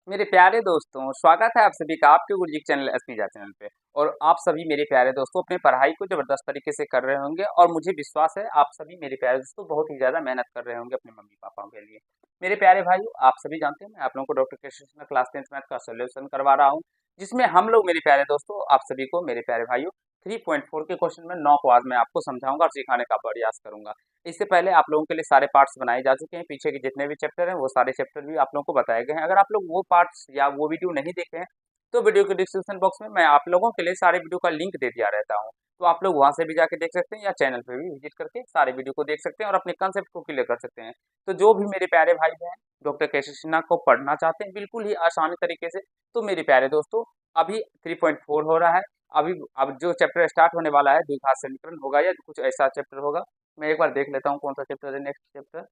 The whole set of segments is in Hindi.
मेरे प्यारे दोस्तों, स्वागत है आप सभी का आपके गुरुजी के चैनल एसपीजा चैनल पे। और आप सभी मेरे प्यारे दोस्तों अपने पढ़ाई को ज़बरदस्त तरीके से कर रहे होंगे और मुझे विश्वास है आप सभी मेरे प्यारे दोस्तों बहुत ही ज़्यादा मेहनत कर रहे होंगे अपने मम्मी-पापाओं के लिए। मेरे प्यारे भाइयों, आप सभी जानते हैं मैं आप लोगों को doctor Krishna Krishna class 10th math का सॉल्यूशन करवा रहा हूँ, जिसमें हम लोग मेरे प्यारे दोस्तों आप सभी को मेरे प्यारे भाइयों 3.4 के क्वेश्चन में 9 को आज मैं आपको समझाऊंगा और सिखाने का प्रयास करूंगा। इससे पहले आप लोगों के लिए सारे पार्ट्स बनाए जा चुके हैं, पीछे के जितने भी चैप्टर हैं वो सारे चैप्टर भी आप लोगों को बताए गए हैं। अगर आप लोग वो पार्ट्स या वो वीडियो नहीं देखे हैं तो वीडियो के डिस्क्रिप्शन बॉक्स में मैं आप लोगों के लिए सारे वीडियो का लिंक दे दिया रहता हूँ, तो आप लोग वहां से भी जाके देख सकते हैं या चैनल पे भी विजिट करके सारे वीडियो को देख सकते हैं और अपने कंसेप्ट को क्लियर कर सकते हैं। तो जो भी मेरे प्यारे भाई बहन डॉक्टर केशव सिन्हा को पढ़ना चाहते हैं बिल्कुल ही आसानी तरीके से, तो मेरे प्यारे दोस्तों अभी 3.4 हो रहा है। अभी अब जो चैप्टर स्टार्ट होने वाला है द्विघात समीकरण होगा या कुछ ऐसा चैप्टर होगा। मैं एक बार देख लेता हूँ कौन सा चैप्टर है नेक्स्ट चैप्टर,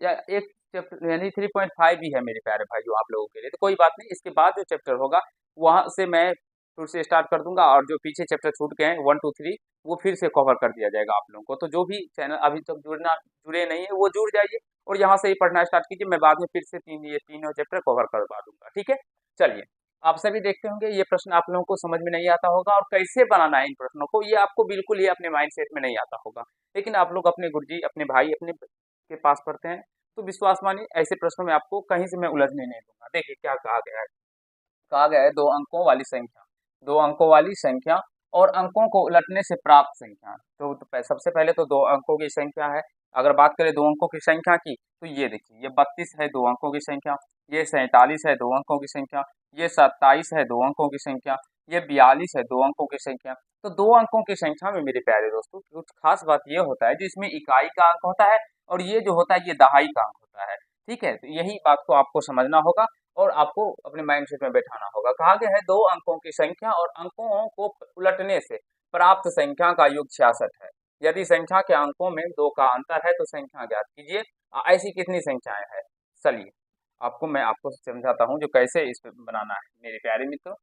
या एक चैप्टर यानी 3.5 ही है मेरे प्यारे भाइयों आप लोगों के लिए, तो कोई बात नहीं। इसके बाद जो चैप्टर होगा वहां से मैं फिर से स्टार्ट कर दूंगा और जो पीछे चैप्टर छूट गए हैं 1 2 3 वो फिर से कवर कर दिया जाएगा आप लोगों को। तो जो भी चैनल अभी तक जुड़े नहीं है वो जुड़ जाइए और यहाँ से ही पढ़ना स्टार्ट कीजिए। मैं बाद में फिर से ये तीनों चैप्टर कवर करवा दूंगा, ठीक है। चलिए, आप सभी देखते होंगे ये प्रश्न आप लोगों को समझ में नहीं आता होगा और कैसे बनाना है इन प्रश्नों को ये आपको बिल्कुल ही अपने माइंड सेट में नहीं आता होगा, लेकिन आप लोग अपने गुरुजी अपने भाई अपने के पास पढ़ते हैं तो विश्वास मानिए ऐसे प्रश्नों में आपको कहीं से मैं उलझने नहीं दूंगा। देखिए क्या कहा गया है, कहा गया है दो अंकों वाली संख्या, दो अंकों वाली संख्या और अंकों को उलटने से प्राप्त संख्या। तो सबसे पहले तो दो अंकों की संख्या है। अगर बात करें दो अंकों की संख्या की तो ये देखिए ये 32 है दो अंकों की संख्या, ये 47 है दो अंकों की संख्या, ये 27 है दो अंकों की संख्या, ये 42 है दो अंकों की संख्या। तो दो अंकों की संख्या में मेरे प्यारे दोस्तों कुछ खास बात ये होता है जिसमें इकाई का अंक होता है और ये जो होता है ये दहाई का अंक होता है, ठीक है। तो यही बात को आपको समझना होगा और आपको अपने माइंडसेट में बैठाना होगा। कहा गया है दो अंकों की संख्या और अंकों को उलटने से प्राप्त संख्या का योग 66 है। यदि संख्या के अंकों में दो का अंतर है तो संख्या ज्ञात कीजिए। ऐसी कितनी संख्याएं हैं, चलिए मैं आपको समझाता हूँ जो कैसे इस पे बनाना है मेरे प्यारे मित्रों।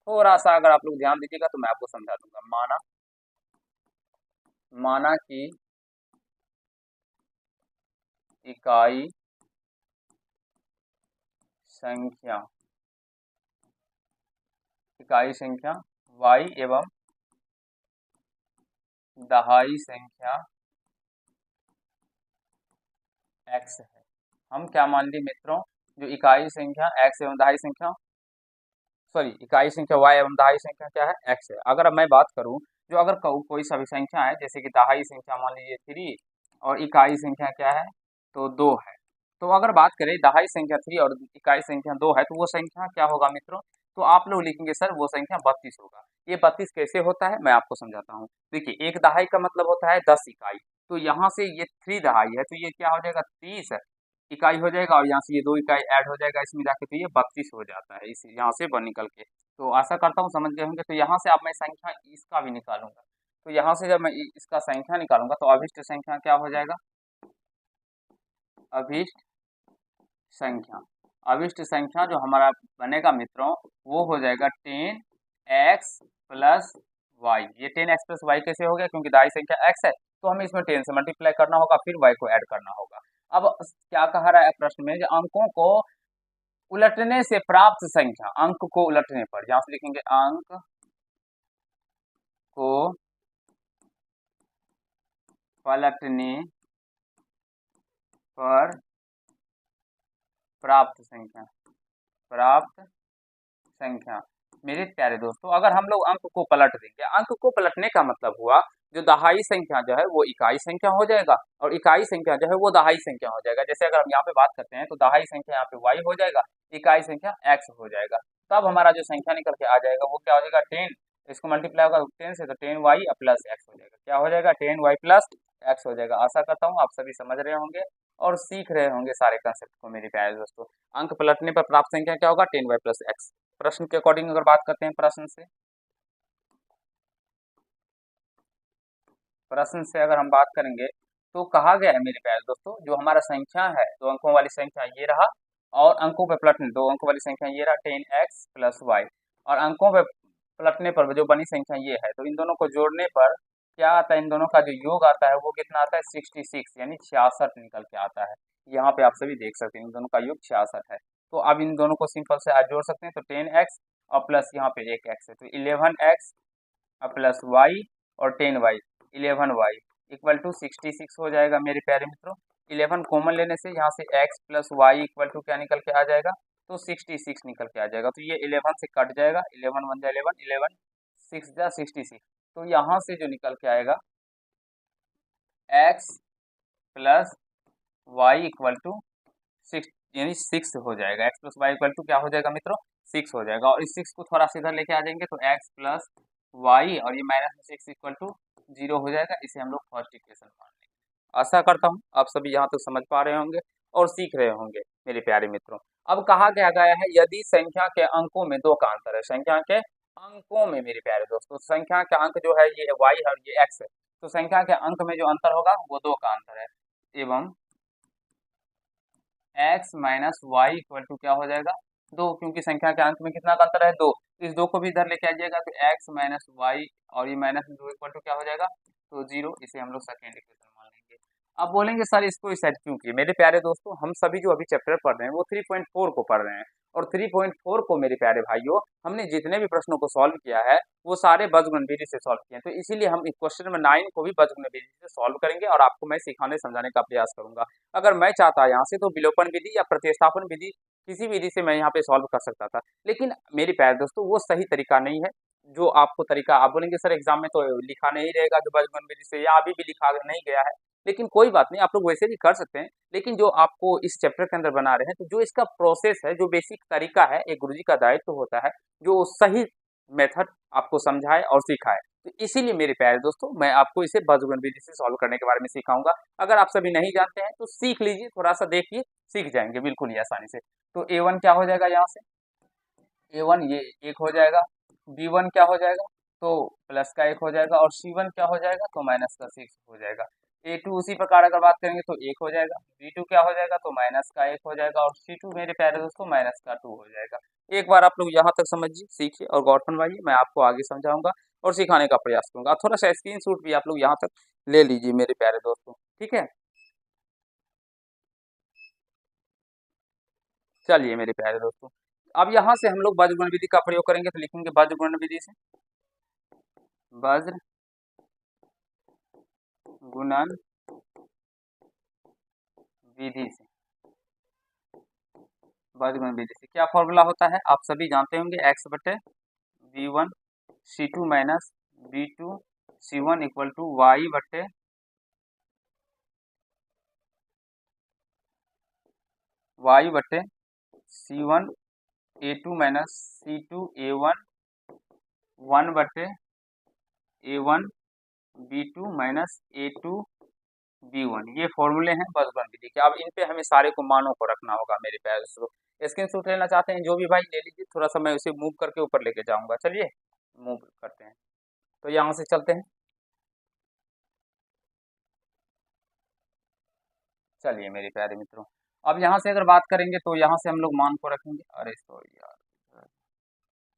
थोड़ा सा अगर आप लोग ध्यान दीजिएगा तो मैं आपको समझा दूंगा। माना माना कि इकाई संख्या y एवं दहाई संख्या x है। हम क्या मान ली मित्रों, जो इकाई संख्या x एवं दहाई संख्या इकाई संख्या y एवं दहाई संख्या क्या है x है। अगर अब मैं बात करूं जो अगर कोई सा भी संख्या है जैसे कि दहाई संख्या मान लीजिए 3 और इकाई संख्या क्या है तो 2 है। तो अगर बात करें दहाई संख्या 3 और इकाई संख्या 2 है तो वो संख्या क्या होगा मित्रों, तो आप लोग लिखेंगे सर वो संख्या 32 होगा। ये 32 कैसे होता है मैं आपको समझाता हूँ। देखिए एक दहाई का मतलब होता है 10 इकाई, तो यहाँ से ये 3 दहाई है तो ये क्या हो जाएगा 30 इकाई हो जाएगा और यहाँ से ये 2 इकाई ऐड हो जाएगा इसमें जाके तो ये 32 हो जाता है इस यहाँ से बन निकल के। तो आशा करता हूँ समझ गए होंगे। तो यहाँ से अब मैं संख्या इसका भी निकालूंगा, तो यहाँ से जब मैं इसका संख्या निकालूंगा तो अभिष्ट संख्या क्या हो जाएगा, अभिष्ट संख्या अभिष्ट संख्या जो हमारा बनेगा मित्रों वो हो जाएगा 10x प्लस वाई। ये 10x प्लस वाई कैसे हो गया, क्योंकि दाई संख्या x है तो हमें इसमें 10 से मल्टीप्लाई करना होगा फिर y को ऐड करना होगा। अब क्या कह रहा है प्रश्न में, जो अंकों को उलटने से प्राप्त संख्या, अंक को उलटने पर यहां से लिखेंगे अंक को पलटने पर प्राप्त संख्या। मेरे प्यारे दोस्तों अगर हम लोग अंक को पलट देंगे, अंक को पलटने का मतलब हुआ जो दहाई संख्या जो है वो इकाई संख्या हो जाएगा और इकाई संख्या जो है वो दहाई संख्या हो जाएगा। जैसे अगर हम यहाँ पे बात करते हैं तो दहाई संख्या यहाँ पे y हो जाएगा, इकाई संख्या x हो जाएगा। तब हमारा जो संख्या निकल के आ जाएगा वो क्या हो जाएगा 10, इसको मल्टीप्लाई होगा 10 से तो 10y प्लस x हो जाएगा। क्या हो जाएगा 10y प्लस x हो जाएगा। आशा करता हूँ आप सभी समझ रहे होंगे और सीख रहे होंगे सारे कंसेप्ट को मेरे प्यारे दोस्तों। अंक पलटने पर प्राप्त संख्या क्या होगा 10y प्लस x। प्रश्न के अकॉर्डिंग अगर बात करते हैं प्रश्न से अगर हम बात करेंगे तो कहा गया है मेरे प्यारे दोस्तों जो हमारा संख्या है दो अंकों वाली संख्या ये रहा और अंकों पे पलटने दो अंकों वाली संख्या ये रहा 10x प्लस वाई और अंकों पे पलटने पर जो बनी संख्या ये है, तो इन दोनों को जोड़ने पर क्या आता है, इन दोनों का जो योग आता है वो कितना आता है 66 यानी 66 निकल के आता है। यहाँ पे आप सभी देख सकते हैं इन दोनों का योग 66 है। तो अब इन दोनों को सिंपल से आज जोड़ सकते हैं। तो 10x और प्लस यहाँ पे एक x है, तो 11x प्लस y और 10y 11y इक्वल टू 66 हो जाएगा मेरे प्यारे मित्रों। 11 कॉमन लेने से यहाँ से x plus y equal to क्या निकल के आ जाएगा, तो 66 निकल के आ जाएगा। तो ये 11 से कट जाएगा, 11 1 जा 11, 11 6 जा 66। तो यहाँ से जो निकल के आएगा x plus y equal to 6, यानी 6 हो जाएगा। x plus y equal to क्या हो जाएगा मित्रों, 6 हो जाएगा। और इस 6 को थोड़ा सा इधर लेके आ जाएंगे तो x प्लस वाई और ये माइनस में 6 इक्वल टू 0 हो जाएगा। इसे हम लोग फर्स्ट इक्वेशन मान लेंगे। आशा करता हूँ आप सभी यहाँ तक समझ पा रहे होंगे और सीख रहे होंगे मेरे प्यारे मित्रों। अब कहा क्या गया है, यदि संख्या के अंकों में दो का अंतर है, संख्या के अंकों में मेरे प्यारे दोस्तों, संख्या के अंक जो है ये y है और ये x है, तो संख्या के अंक में जो अंतर होगा वो दो का अंतर है। एवं x minus y equal to क्या हो जाएगा, दो, क्योंकि संख्या के अंक में कितना का अंतर है, दो। इस दो को भी इधर लेके आ जाएगा तो x माइनस वाई और ये माइनस में दो इक्वल टू क्या हो जाएगा, तो 0। इसे हम लोग सेकेंड इक्वेशन मान लेंगे। अब बोलेंगे सर इसको इस साइड क्यों किए। मेरे प्यारे दोस्तों, हम सभी जो अभी चैप्टर पढ़ रहे हैं वो 3.4 को पढ़ रहे हैं, और 3.4 को मेरे प्यारे भाइयों हमने जितने भी प्रश्नों को सॉल्व किया है वो सारे बीजगणित विधि से सॉल्व किए हैं। तो इसीलिए हम क्वेश्चन नंबर 9 को भी बीजगणित विधि से सॉल्व करेंगे और आपको मैं सिखाने समझाने का प्रयास करूंगा। अगर मैं चाहता यहाँ से तो विलोपन विधि या प्रतिस्थापन विधि किसी विधि से मैं यहाँ पे सॉल्व कर सकता था, लेकिन मेरे प्यारे दोस्तों वो सही तरीका नहीं है। जो आपको तरीका आप बोलेंगे सर एग्जाम में तो लिखा नहीं रहेगा जो बीजगणित विधि से, या अभी भी लिखा नहीं गया है, लेकिन कोई बात नहीं, आप लोग वैसे भी कर सकते हैं। लेकिन जो आपको इस चैप्टर के अंदर बना रहे हैं, तो जो इसका प्रोसेस है, जो बेसिक तरीका है, एक गुरुजी का दायित्व होता है जो सही मेथड आपको समझाए और सिखाए। तो इसीलिए मेरे प्यारे दोस्तों मैं आपको इसे बीजगणित विधि से सॉल्व करने के बारे में सिखाऊंगा। अगर आप सभी नहीं जानते हैं तो सीख लीजिए, थोड़ा सा देखिए, सीख जाएंगे बिल्कुल ही आसानी से। तो a1 क्या हो जाएगा, यहाँ से a1 ये 1 हो जाएगा, b1 क्या हो जाएगा, तो प्लस का 1 हो जाएगा, और c1 क्या हो जाएगा, तो माइनस का 6 हो जाएगा। a2 उसी प्रकार अगर बात करेंगे तो 1 हो जाएगा, b2 क्या हो जाएगा, तो माइनस का 1 हो जाएगा, और c2 मेरे प्यारे दोस्तों माइनस का 2 हो जाएगा। एक बार आप लोग यहाँ तक समझिए, सीखिए और गौर फरमाइए, मैं आपको आगे समझाऊंगा और सिखाने का प्रयास करूंगा। थोड़ा सा स्क्रीनशॉट भी आप लोग यहाँ तक ले लीजिए मेरे प्यारे दोस्तों, ठीक है। चलिए मेरे प्यारे दोस्तों, अब यहाँ से हम लोग बीजगणित विधि का प्रयोग करेंगे, तो लिखेंगे बीजगणित विधि से, वज्र गुणन विधि से, बीजगणित विधि से क्या फॉर्मूला होता है आप सभी जानते होंगे, x बटे b1 c2 minus b2 c1 equal to y बटे c1 a2 minus c2 a1 1 बटे a1 b2 minus a2 b1। ये फॉर्मूले हैं बीजगणित विधि के। अब इन पे हमें सारे को मानों को रखना होगा मेरे प्यारे दोस्तों। स्क्रीनशॉट लेना चाहते हैं जो भी भाई ले लीजिए, थोड़ा सा मैं उसे मूव करके ऊपर लेके जाऊंगा। चलिए मूव करते हैं, तो यहाँ से चलते हैं। चलिए मेरे प्यारे मित्रों, अब यहाँ से अगर बात करेंगे तो यहाँ से हम लोग मान को रखेंगे। अरे सॉरी यार,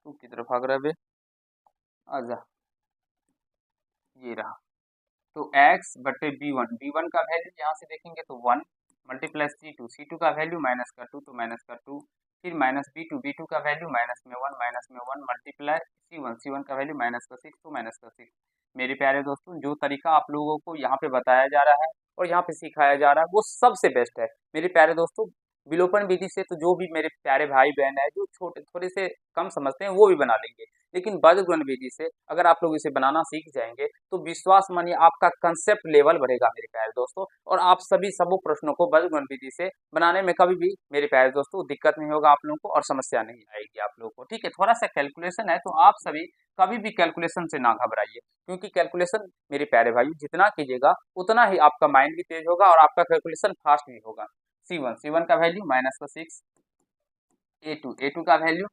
तू किधर भाग रहा है बे, आजा, ये रहा। तो x बटे b1 का वैल्यू यहाँ से देखेंगे तो 1 मल्टीप्लस c2 का वैल्यू माइनस का 2 तो माइनस का 2, फिर माइनस b2 का वैल्यू माइनस में 1 मल्टीप्लाई c1 का वैल्यू माइनस का 6 तो माइनस का 6। मेरे प्यारे दोस्तों, जो तरीका आप लोगों को यहाँ पे बताया जा रहा है और यहाँ पे सिखाया जा रहा है वो सबसे बेस्ट है मेरे प्यारे दोस्तों। विलोपन विधि से तो जो भी मेरे प्यारे भाई बहन है जो छोटे थोड़े से कम समझते हैं वो भी बना लेंगे, लेकिन बीजगणित विधि से अगर आप लोग इसे बनाना सीख जाएंगे तो विश्वास मानिए आपका कंसेप्ट लेवल बढ़ेगा मेरे प्यारे दोस्तों, और आप सभी सबों प्रश्नों को बीजगणित विधि से बनाने में कभी भी मेरे प्यारे दोस्तों दिक्कत नहीं होगा आप लोगों को और समस्या नहीं आएगी आप लोगों को, ठीक है। थोड़ा सा कैलकुलेशन है तो आप सभी कभी भी कैलकुलेशन से ना घबराइए, क्योंकि कैलकुलेशन मेरे प्यारे भाई जितना कीजिएगा उतना ही आपका माइंड भी तेज होगा और आपका कैलकुलेशन फास्ट भी होगा। C1 का वैल्यू माइनस का 6, A2 का वैल्यू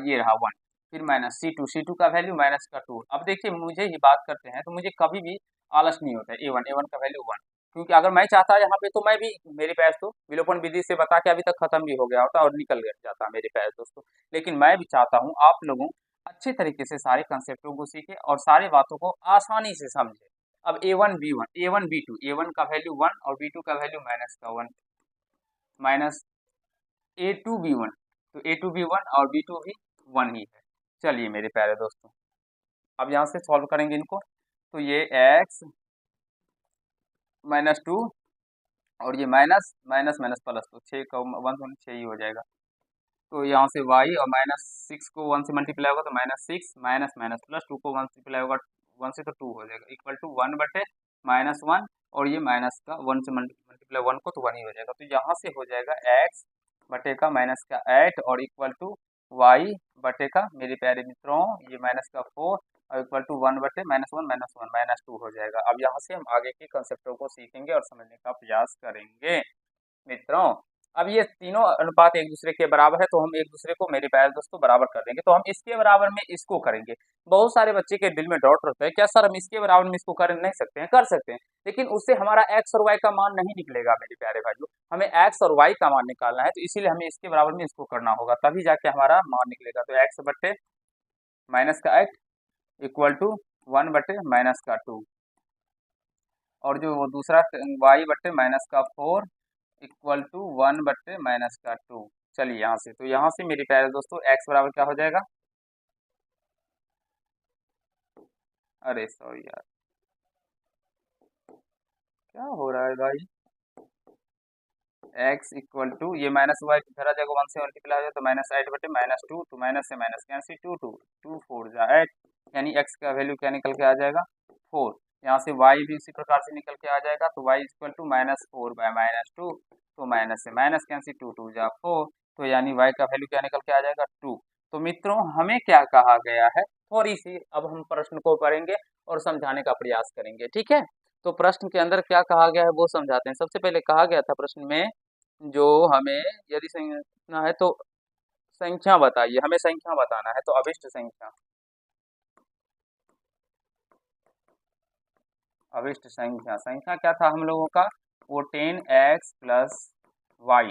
ये रहा 1, फिर माइनस C2 का वैल्यू माइनस का 2। अब देखिए मुझे ही बात करते हैं तो मुझे कभी भी आलस नहीं होता है। A1 का वैल्यू 1, क्योंकि अगर मैं चाहता यहाँ पे तो मैं भी मेरे पैर तो विलोपन विधि से बता के अभी तक खत्म भी हो गया होता और निकल गया जाता मेरे पैर दोस्तों, लेकिन मैं भी चाहता हूँ आप लोगों अच्छे तरीके से सारे कंसेप्टों को सीखे और सारे बातों को आसानी से समझे। अब A1 B2, A1 का वैल्यू 1 और B2 का वैल्यू माइनस का 1, minus A two B one, तो ए टू बी वन और बी टू भी वन ही है। चलिए मेरे प्यारे दोस्तों, अब यहाँ से सॉल्व करेंगे इनको, तो ये एक्स माइनस टू और ये माइनस माइनस माइनस प्लस, तो छः का वन से छः ही हो जाएगा। तो यहाँ से y और माइनस सिक्स को वन से मल्टीप्लाई होगा तो minus six, minus minus plus two को वन से मल्टीप्लाई होगा वन से, तो टू हो जाएगा, इक्वल टू वन बटे माइनस वन, और ये माइनस का वन से मल्टीप्लाई वन को तो वन ही हो जाएगा। तो यहाँ से हो जाएगा एक्स बटे का माइनस का एट और इक्वल टू वाई बटे का मेरे प्यारे मित्रों ये माइनस का फोर और इक्वल टू वन बटे माइनस वन माइनस टू हो जाएगा। अब यहाँ से हम आगे के कंसेप्टों को सीखेंगे और समझने का प्रयास करेंगे मित्रों। अब ये तीनों अनुपात एक दूसरे के बराबर है, तो हम एक दूसरे को मेरे प्यारे दोस्तों बराबर कर देंगे। तो हम इसके बराबर में इसको करेंगे। बहुत सारे बच्चे के दिल में डाउट रहता है, क्या सर हम इसके बराबर में इसको कर नहीं सकते हैं? कर सकते हैं, लेकिन उससे हमारा एक्स और वाई का मान नहीं निकलेगा मेरे प्यारे भाइयों। हमें एक्स और वाई का मान निकालना है, तो इसीलिए हमें इसके बराबर में इसको करना होगा, तभी जाके हमारा मान निकलेगा। तो एक्स बटे माइनस का एट इक्वल टू वन बटे माइनस का टू, और जो वो दूसरा वाई बटे माइनस का फोर इक्वल टू वन बटे माइनस का टू। चलिए यहाँ से, तो यहाँ से मेरे प्यारे दोस्तों एक्स बराबर क्या हो जाएगा, अरे सॉरी यार क्या हो रहा है भाई, x इक्वल टू ये माइनस वाई धरा जाएगा, वन से मल्टीप्लाई हो जाए तो माइनस एट बटे माइनस टू, तो माइनस से minus cancel, two two two four जा एट, यानी x का वैल्यू क्या निकल के आ जाएगा फोर। यहाँ से y भी उसी प्रकार से निकल के आ जाएगा, तो y equal to minus four by minus two, तो माइनस से माइनस कैंसिल, टू टू जा फोर, तो यानी y का वैल्यू क्या निकल के आ जाएगा टू। तो मित्रों हमें क्या कहा गया है, थोड़ी सी अब हम प्रश्न को पढ़ेंगे और समझाने का प्रयास करेंगे, ठीक है। तो प्रश्न के अंदर क्या कहा गया है वो समझाते हैं। सबसे पहले कहा गया था प्रश्न में, जो हमें यदि संख्या है तो संख्या बताइए, हमें संख्या बताना है, तो अभिष्ट संख्या, अभिष्ट संख्या, संख्या क्या था हम लोगों का, वो 10x प्लस वाई,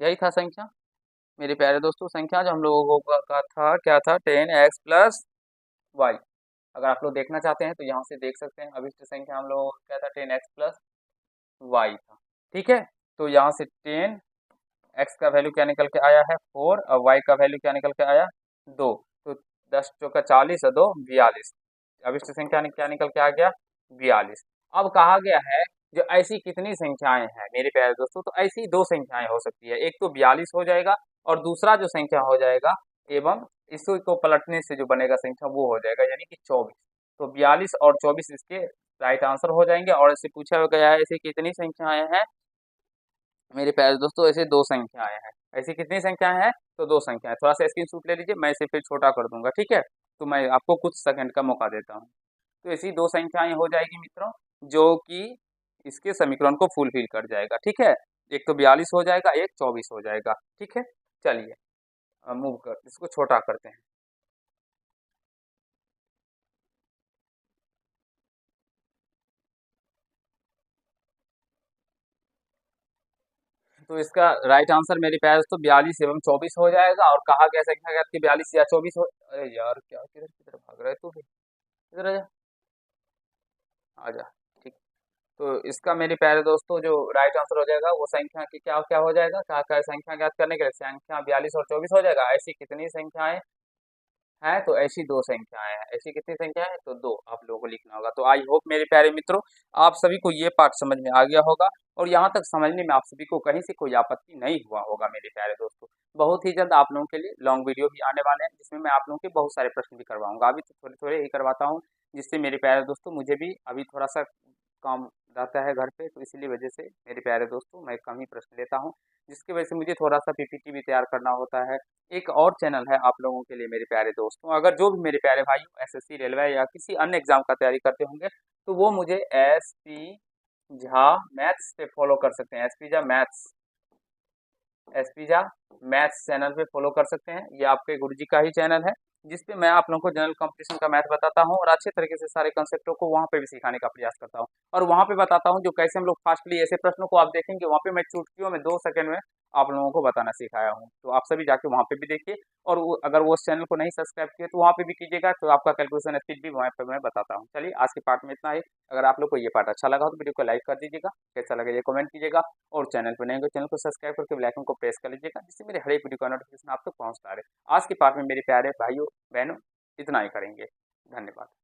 यही था संख्या मेरे प्यारे दोस्तों। संख्या जो हम लोगों का था क्या था, 10x प्लस वाई। अगर आप लोग देखना चाहते हैं तो यहाँ से देख सकते हैं, अभिष्ट संख्या हम लोगों का क्या था, 10x प्लस वाई था, ठीक है। तो यहाँ से 10 x का वैल्यू क्या निकल के आया है फोर, और y का वैल्यू क्या निकल के आया दो, तो 10 चौका 40 और दो 42, अभिष्ट संख्या क्या निकल के आ गया 42। अब कहा गया है जो ऐसी कितनी संख्याएं हैं मेरे प्यारे दोस्तों, तो ऐसी दो संख्याएं हो सकती है, एक तो 42 हो जाएगा और दूसरा जो संख्या हो जाएगा एवं इसको पलटने से जो बनेगा संख्या वो हो जाएगा यानी कि 24। तो 42 और 24 इसके राइट आंसर हो जाएंगे। और इससे पूछा गया है ऐसी कितनी संख्याएं हैं मेरे प्यारे दोस्तों, ऐसे दो संख्याएं हैं। ऐसी कितनी संख्याएं हैं, तो दो संख्याएं। थोड़ा सा स्क्रीनशॉट ले लीजिए, मैं इसे फिर छोटा कर दूंगा, ठीक है। तो मैं आपको कुछ सेकंड का मौका देता हूँ। तो ऐसी दो संख्याएं हो जाएगी मित्रों जो कि इसके समीकरण को फुलफिल कर जाएगा, ठीक है। एक तो 42 हो जाएगा, एक 24 हो जाएगा, ठीक है। चलिए मूव कर इसको छोटा करते हैं। तो इसका राइट आंसर मेरे प्यारे दोस्तों 42 एवं 24 हो जाएगा। और कहा गया संख्या कि 42 या 24 हो, अरे यार क्या किधर किधर भाग रहा है तू भी, इधर आजा, आजा, ठीक। तो इसका मेरे प्यारे दोस्तों जो राइट आंसर हो जाएगा वो संख्या की क्या क्या हो जाएगा, क्या क्या संख्या ज्ञात करने के लिए संख्या 42 और 24 हो जाएगा। ऐसी कितनी संख्याएं हैं, तो ऐसी दो संख्याएं हैं। ऐसी कितनी संख्या है, तो दो आप लोगों को लिखना होगा। तो आई होप मेरे प्यारे मित्रों आप सभी को ये पाठ समझ में आ गया होगा और यहाँ तक समझने में आप सभी को कहीं से कोई आपत्ति नहीं हुआ होगा मेरे प्यारे दोस्तों। बहुत ही जल्द आप लोगों के लिए लॉन्ग वीडियो भी आने वाले हैं जिसमें मैं आप लोगों के बहुत सारे प्रश्न भी करवाऊंगा। अभी तो थोड़े थोड़े ही करवाता हूँ, जिससे मेरे प्यारे दोस्तों मुझे भी अभी थोड़ा सा काम रहता है घर पे, तो इसीलिए वजह से मेरे प्यारे दोस्तों मैं कम ही प्रश्न लेता हूँ, जिसकी वजह से मुझे थोड़ा सा पीपीटी भी तैयार करना होता है। एक और चैनल है आप लोगों के लिए मेरे प्यारे दोस्तों, अगर जो भी मेरे प्यारे भाइयों एसएससी रेलवे या किसी अन्य एग्जाम का तैयारी करते होंगे तो वो मुझे SP झा मैथ्स पे फॉलो कर सकते हैं। SP Jha maths, SP Jha maths channel पे फॉलो कर सकते हैं। ये आपके गुरुजी का ही चैनल है जिसपे मैं आप लोगों को जनरल कंपटीशन का मैथ बताता हूँ और अच्छे तरीके से सारे कंसेप्टों को वहाँ पे भी सिखाने का प्रयास करता हूँ। और वहाँ पे बताता हूँ जो कैसे हम लोग फास्टली ऐसे प्रश्नों को आप देखेंगे वहाँ पे मैं चुटकियों में 2 सेकंड में आप लोगों को बताना सिखाया हूँ। तो आप सभी जाके वहाँ पे भी देखिए और अगर वो उस चैनल को नहीं सब्सक्राइब किए तो वहाँ पे भी कीजिएगा, तो आपका कैलकुलेशन स्पीड भी वहाँ पे मैं बताता हूँ। चलिए आज के पार्ट में इतना ही। अगर आप लोग को ये पार्ट अच्छा लगा हो तो वीडियो को लाइक कर दीजिएगा, कैसा लगे ये कमेंट कीजिएगा और चैनल पर नहीं हो चैनल को सब्सक्राइब करके बेल आइकन को प्रेस कर लीजिएगा जिससे से मेरे हर एक वीडियो का नोटिफिकेशन आप तक पहुँचता रहे। आज के पार्ट में मेरे प्यारे भाइयों बहनों इतना ही करेंगे। धन्यवाद।